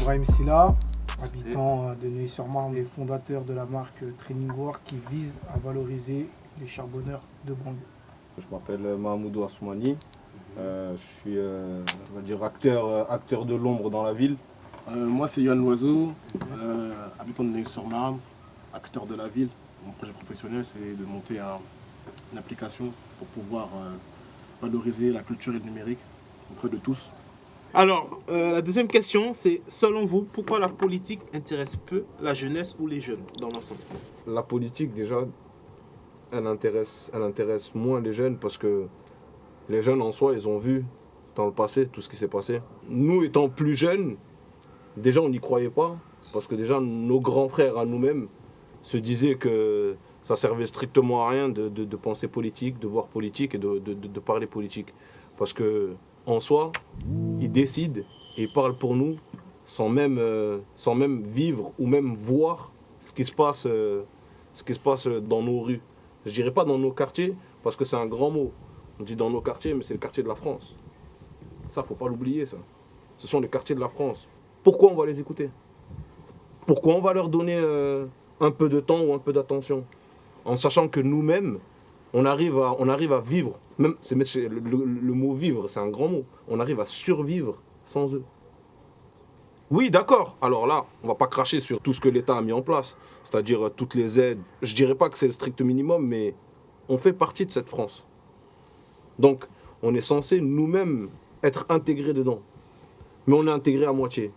Ibrahim Silla, habitant de Neuilly-sur-Marne et fondateur de la marque Training War qui vise à valoriser les charbonneurs de banlieue. Je m'appelle Mahamoudou Assoumani, je suis on va dire acteur de l'ombre dans la ville. Moi c'est Yohan Loiseau, habitant de Neuilly-sur-Marne, acteur de la ville. Mon projet professionnel c'est de monter une application pour pouvoir valoriser la culture et le numérique auprès de tous. Alors, la deuxième question, c'est selon vous, pourquoi la politique intéresse peu la jeunesse ou les jeunes dans l'ensemble? La politique déjà, elle intéresse moins les jeunes parce que les jeunes en soi, ils ont vu dans le passé tout ce qui s'est passé. Nous étant plus jeunes, déjà on n'y croyait pas parce que déjà nos grands frères à nous-mêmes se disaient que ça servait strictement à rien de penser politique, de voir politique et de parler politique. Parce que en soi, ils décident et ils parlent pour nous sans même vivre ou même voir ce qui se passe dans nos rues. Je dirais pas dans nos quartiers parce que c'est un grand mot. On dit dans nos quartiers, mais c'est le quartier de la France. Ça, faut pas l'oublier, ça. Ce sont les quartiers de la France. Pourquoi on va les écouter? Pourquoi on va leur donner un peu de temps ou un peu d'attention? En sachant que nous-mêmes, on arrive à vivre. Même, le mot vivre, c'est un grand mot. On arrive à survivre sans eux. Oui, d'accord. Alors là, on va pas cracher sur tout ce que l'État a mis en place. C'est-à-dire toutes les aides. Je dirais pas que c'est le strict minimum, mais on fait partie de cette France. Donc, on est censé nous-mêmes être intégrés dedans. Mais on est intégrés à moitié.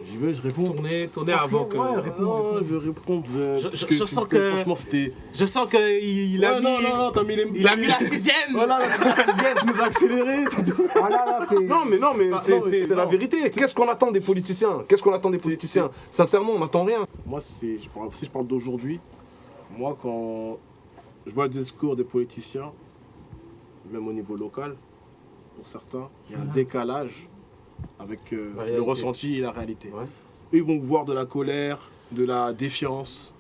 J'y vais, je réponds. Tournez avant que... Ouais, réponds. Je vais répondre. Je sens que... Franchement, c'était... Je sens qu'il a mis... Non, t'as mis les... Il a mis la sixième. Voilà, la sixième, tu nous as accéléré. Non, mais c'est la vérité. Qu'est-ce qu'on attend des politiciens? Sincèrement, on n'attend rien. Moi, si je parle d'aujourd'hui, moi, quand je vois le discours des politiciens, même au niveau local, pour certains, il y a un décalage avec le ressenti et la réalité. Ouais. Eux, ils vont voir de la colère, de la défiance,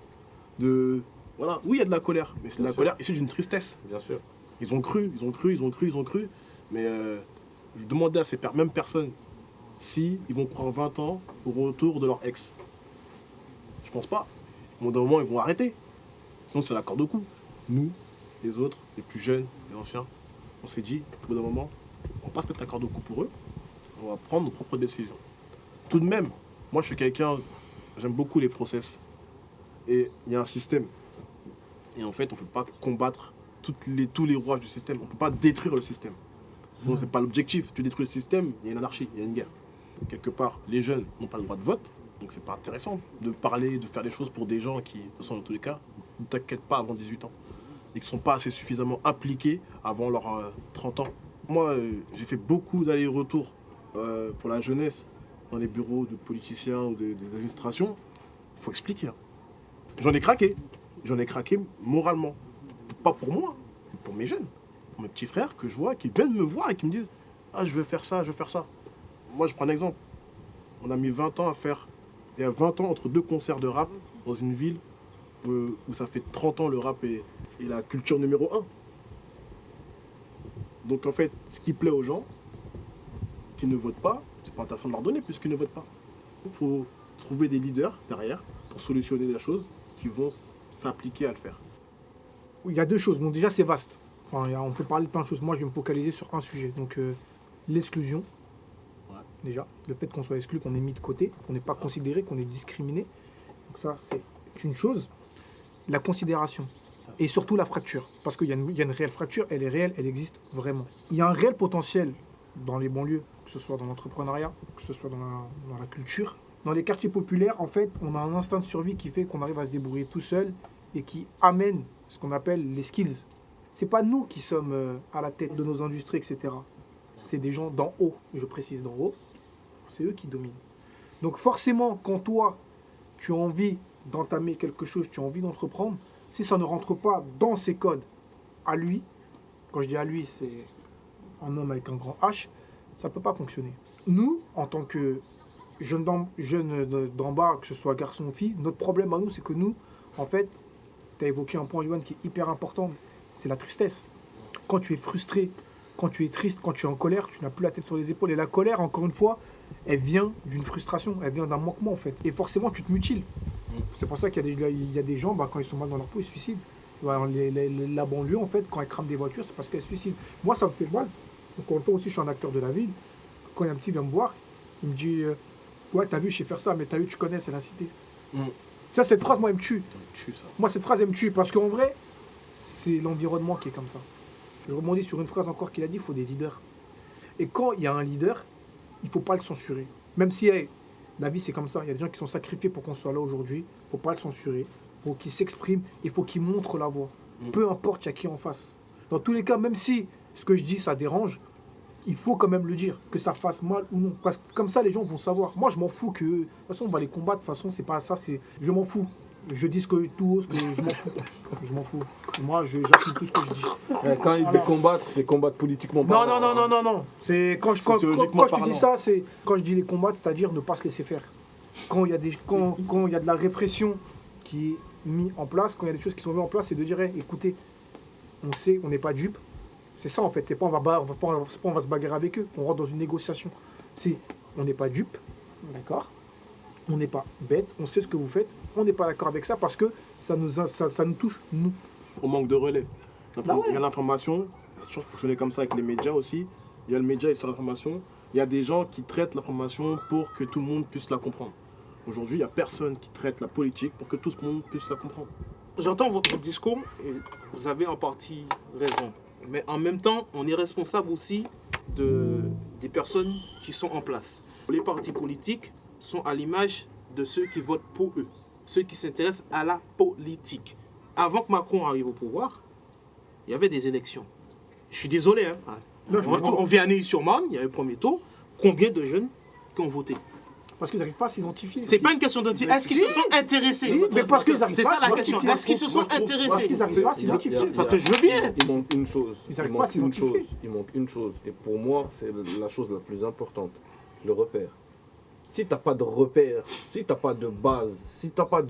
Voilà, oui, il y a de la colère, mais c'est de la colère issue d'une tristesse. Bien sûr. Ils ont cru, mais je demandais à ces mêmes personnes si ils vont prendre 20 ans au retour de leur ex. Je pense pas. Au bout d'un moment, ils vont arrêter. Sinon, c'est la corde au cou. Nous, les autres, les plus jeunes, les anciens, on s'est dit, au bout d'un moment, on va pas se mettre la corde au cou pour eux, on va prendre nos propres décisions. Tout de même, moi, je suis quelqu'un, j'aime beaucoup les process. Et il y a un système. Et en fait, on ne peut pas combattre tous les rouages du système. On ne peut pas détruire le système. Ce n'est pas l'objectif. Tu détruis le système, il y a une anarchie, il y a une guerre. Quelque part, les jeunes n'ont pas le droit de vote. Donc c'est pas intéressant de parler, de faire des choses pour des gens qui, de toute façon, dans tous les cas, ne t'inquiètent pas avant 18 ans. Et qui ne sont pas assez suffisamment impliqués avant leurs 30 ans. Moi, j'ai fait beaucoup d'allers-retours pour la jeunesse dans les bureaux de politiciens ou des administrations. Il faut expliquer. Hein. J'en ai craqué moralement. Pas pour moi, mais pour mes jeunes. Pour mes petits frères que je vois, qui viennent me voir et qui me disent « Ah, je veux faire ça, je veux faire ça ». Moi, je prends un exemple. On a mis 20 ans à faire... Il y a 20 ans entre deux concerts de rap dans une ville où ça fait 30 ans le rap est la culture numéro 1. Donc en fait, ce qui plaît aux gens qui ne votent pas, c'est pas intéressant de leur donner puisqu'ils ne votent pas. Il faut trouver des leaders derrière pour solutionner la chose qui vont s'appliquer à le faire. Il y a deux choses. Bon, déjà, c'est vaste. Enfin, on peut parler de plein de choses. Moi, je vais me focaliser sur un sujet. Donc, l'exclusion. Ouais. Déjà, le fait qu'on soit exclu, qu'on est mis de côté, qu'on n'est pas considéré, qu'on est discriminé. Donc ça, c'est une chose. La considération. Et surtout la fracture. Parce qu'il y a une réelle fracture, elle est réelle, elle existe vraiment. Il y a un réel potentiel dans les banlieues, que ce soit dans l'entrepreneuriat, que ce soit dans la culture. Dans les quartiers populaires, en fait, on a un instinct de survie qui fait qu'on arrive à se débrouiller tout seul et qui amène ce qu'on appelle les skills. C'est pas nous qui sommes à la tête de nos industries, etc. C'est des gens d'en haut, je précise d'en haut. C'est eux qui dominent. Donc forcément, quand toi, tu as envie d'entamer quelque chose, tu as envie d'entreprendre, si ça ne rentre pas dans ses codes à lui, quand je dis à lui, c'est un homme avec un grand H, ça ne peut pas fonctionner. Nous, en tant que jeunes d'en bas, que ce soit garçon ou fille, notre problème à nous, c'est que nous, en fait, tu as évoqué un point, Yohan, qui est hyper important, c'est la tristesse. Quand tu es frustré quand tu es triste, quand tu es en colère, tu n'as plus la tête sur les épaules. Et la colère, encore une fois, elle vient d'une frustration, elle vient d'un manquement en fait. Et forcément, tu te mutiles. C'est pour ça qu'il y a des gens, quand ils sont mal dans leur peau, ils se suicident. La banlieue, en fait, quand elle crame des voitures, c'est parce qu'elle se suicide. Moi, ça me fait mal. Encore une fois aussi, je suis un acteur de la ville. Quand il y a un petit qui vient me voir, il me dit ouais, t'as vu, je sais faire ça, mais t'as vu, tu connais, c'est la cité. Ça, cette phrase, moi, elle me tue. Moi, cette phrase, elle me tue. Parce qu'en vrai, c'est l'environnement qui est comme ça. Je rebondis sur une phrase encore qu'il a dit, il faut des leaders. Et quand il y a un leader, il ne faut pas le censurer. Même si la vie, c'est comme ça. Il y a des gens qui sont sacrifiés pour qu'on soit là aujourd'hui. Il ne faut pas le censurer. Il faut qu'il s'exprime. Il faut qu'il montre la voie. Peu importe, il y a qui en face. Dans tous les cas, même si ce que je dis, ça dérange, il faut quand même le dire, que ça fasse mal ou non. Parce que comme ça, les gens vont savoir. Moi, je m'en fous que... De toute façon, on va les combattre. De toute façon, c'est pas ça. Je m'en fous. Je dis ce que je m'en fous. Je m'en fous. Moi, j'assume tout ce que je dis. Quand il dit combattre, c'est combattre politiquement. Non. C'est quand je dis ça, c'est quand je dis les combattre, c'est-à-dire ne pas se laisser faire. Quand il y a de la répression qui est mise en place, quand il y a des choses qui sont mises en place, c'est de dire écoutez, on sait, on n'est pas dupes. C'est ça en fait. C'est pas on va se bagarrer avec eux. On rentre dans une négociation. On n'est pas dupes, d'accord. On n'est pas bête. On sait ce que vous faites. On n'est pas d'accord avec ça parce que ça nous touche, nous. On manque de relais. Il y a l'information, je pense fonctionner comme ça avec les médias aussi. Il y a le média et sur l'information. Il y a des gens qui traitent l'information pour que tout le monde puisse la comprendre. Aujourd'hui, il n'y a personne qui traite la politique pour que tout le monde puisse la comprendre. J'entends votre discours et vous avez en partie raison. Mais en même temps, on est responsable aussi des personnes qui sont en place. Les partis politiques sont à l'image de ceux qui votent pour eux, ceux qui s'intéressent à la politique. Avant que Macron arrive au pouvoir, il y avait des élections. Je suis désolé, on vient à Neuilly-sur-Marne, il y a eu le premier tour. Combien de jeunes qui ont voté? Parce qu'ils n'arrivent pas à s'identifier. C'est pas une question d'identifier. Est-ce qu'ils se sont intéressés? Mais parce qu'ils arrivent C'est pas ça la question. Est-ce qu'ils se sont intéressés? Parce qu'ils n'arrivent pas à s'identifier. Parce que je veux bien. Il manque une chose. Ils n'arrivent pas à s'identifier. Il manque une chose. Et pour moi, c'est la chose la plus importante. Le repère. Si tu n'as pas de repère, si tu n'as pas de base, si tu n'as pas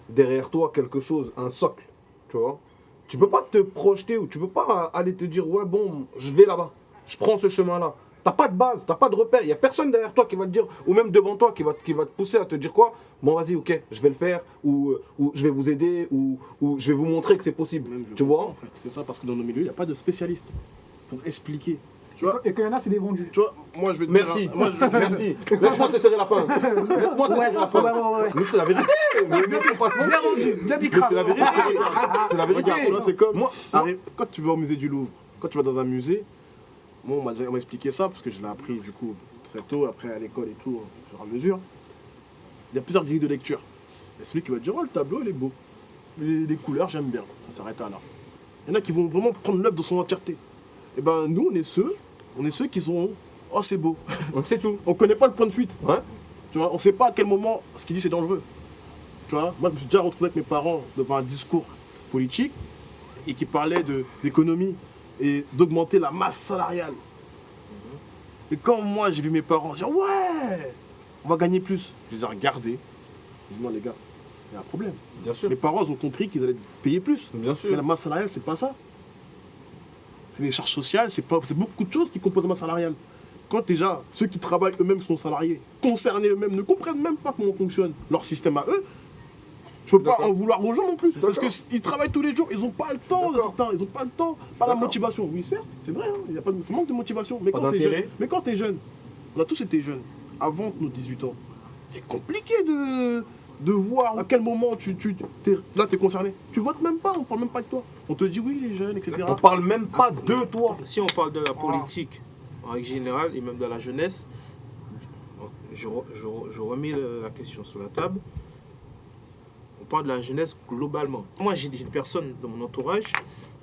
derrière toi quelque chose, un socle, tu vois, tu peux pas te projeter ou tu peux pas aller te dire ouais bon, je vais là-bas, je prends ce chemin-là. T'as pas de base, t'as pas de repère, il n'y a personne derrière toi qui va te dire, ou même devant toi qui va te pousser à te dire quoi, bon vas-y ok, je vais le faire, ou je vais vous aider, ou je vais vous montrer que c'est possible. Tu vois en fait. C'est ça, parce que dans nos milieux, il n'y a pas de spécialistes pour expliquer. Tu vois, et quand il y en a, c'est des vendus. tu vois, moi je vais te Merci, dire, moi, merci. Laisse-moi te serrer la pince. Laisse-moi te serrer la pince. Ouais. Mais c'est la vérité. Mais faut pas se mentir. Bien vendu, bien Mais c'est la vérité. C'est la vérité. regarde, tu vois, c'est comme Moi, quand tu vas au musée du Louvre, quand tu vas dans un musée, moi on m'a expliqué ça parce que je l'ai appris du coup très tôt, après à l'école et tout, au fur et à mesure. Il y a plusieurs grilles de lecture. Il y a celui qui va te dire oh le tableau il est beau, les couleurs j'aime bien, ça s'arrête là. Il y en a qui vont vraiment prendre l'œuvre dans son entièreté. Et ben nous on est ceux qui sont oh c'est beau. on sait tout. On connaît pas le point de fuite. Ouais. Tu vois, on sait pas à quel moment ce qu'il dit c'est dangereux. Tu vois, moi je me suis déjà retrouvé avec mes parents devant un discours politique et qui parlait d'économie et d'augmenter la masse salariale. Et quand moi j'ai vu mes parents dire ouais, on va gagner plus, je les ai regardés. Je dis non les gars, il y a un problème. Bien sûr. Mes parents ils ont compris qu'ils allaient payer plus. Bien Mais sûr. la masse salariale c'est pas ça. C'est les charges sociales, c'est beaucoup de choses qui composent la masse salariale. Quand déjà ceux qui travaillent eux-mêmes sont salariés, concernés eux-mêmes, ne comprennent même pas comment fonctionne leur système à eux, tu peux pas en vouloir aux gens non plus. Parce qu'ils travaillent tous les jours, ils n'ont pas le temps, certains, ils n'ont pas le temps, pas la motivation. Oui certes, c'est vrai, il y a pas de, ça manque de motivation. Mais quand tu es jeune, on a tous été jeunes, avant nos 18 ans, c'est compliqué de voir à quel moment tu es concerné. Tu votes même pas, on parle même pas de toi. On te dit oui les jeunes, etc. On parle même pas de toi. Si on parle de la politique en règle générale et même de la jeunesse, je remets la question sur la table. On parle de la jeunesse globalement. Moi, j'ai des personnes dans mon entourage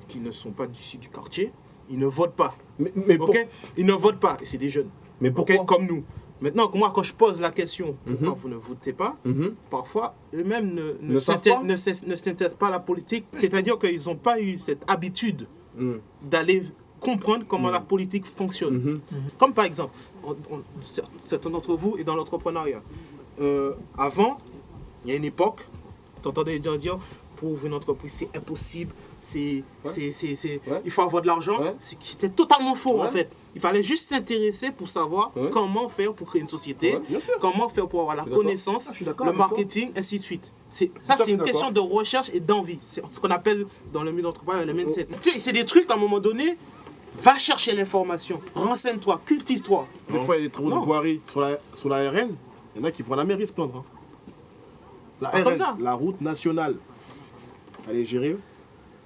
qui ne sont pas issus du quartier. Ils ne votent pas. Mais Ils ne votent pas. Et c'est des jeunes. Mais pourquoi Comme nous. Maintenant, moi, quand je pose la question, pourquoi vous ne votez pas, parfois, eux-mêmes ne s'intéressent pas à la politique. C'est-à-dire qu'ils n'ont pas eu cette habitude d'aller comprendre comment la politique fonctionne. Comme par exemple, certains d'entre vous est dans l'entrepreneuriat. Avant, il y a une époque, tu entendais les gens dire pour ouvrir une entreprise, c'est impossible, Ouais. il faut avoir de l'argent. Ouais. C'était totalement faux Ouais. en fait. Il fallait juste s'intéresser pour savoir Ouais. comment faire pour créer une société, Ouais. Bien sûr. comment faire pour avoir la Je suis d'accord. connaissance, Ah, je suis d'accord le avec toi. marketing, ainsi de suite. Ça, Tout à c'est fait une d'accord. question de recherche et d'envie. C'est ce qu'on appelle dans le milieu d'entrepreneuriat le mindset. Tu sais, c'est des trucs à un moment donné, va chercher l'information, renseigne-toi, cultive-toi. Des fois, il y a des travaux Non. de voirie sur la RN, il y en a qui vont à la mairie se plaindre. Hein. La pas comme ça. la route nationale, elle est gérée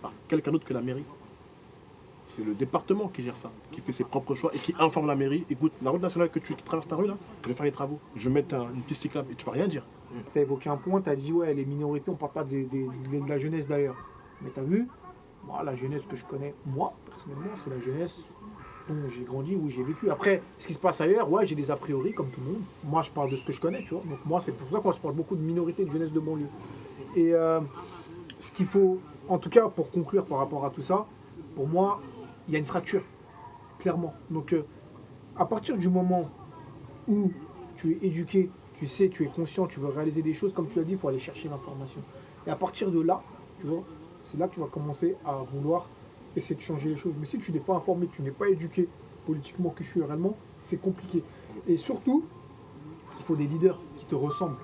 par quelqu'un d'autre que la mairie. C'est le département qui gère ça, qui fait ses propres choix et qui informe la mairie. Écoute, la route nationale qui traverse ta rue là, je vais faire les travaux, je vais mettre une piste cyclable et tu vas rien dire. Tu as évoqué un point, tu as dit ouais, les minorités, on parle pas de la jeunesse d'ailleurs. Mais tu as vu, moi, la jeunesse que je connais, moi, personnellement, c'est la jeunesse dont j'ai grandi, où j'ai vécu. Après, ce qui se passe ailleurs, ouais, j'ai des a priori comme tout le monde. Moi, je parle de ce que je connais, tu vois. Donc moi, c'est pour ça que je parle beaucoup de minorités, de jeunesse de banlieue. Et ce qu'il faut, en tout cas, pour conclure par rapport à tout ça, pour moi, il y a une fracture, clairement. Donc, à partir du moment où tu es éduqué, tu sais, tu es conscient, tu veux réaliser des choses, comme tu l'as dit, il faut aller chercher l'information. Et à partir de là, tu vois, c'est là que tu vas commencer à vouloir essayer de changer les choses. Mais si tu n'es pas informé, que tu n'es pas éduqué politiquement, culturellement, c'est compliqué. Et surtout, il faut des leaders qui te ressemblent.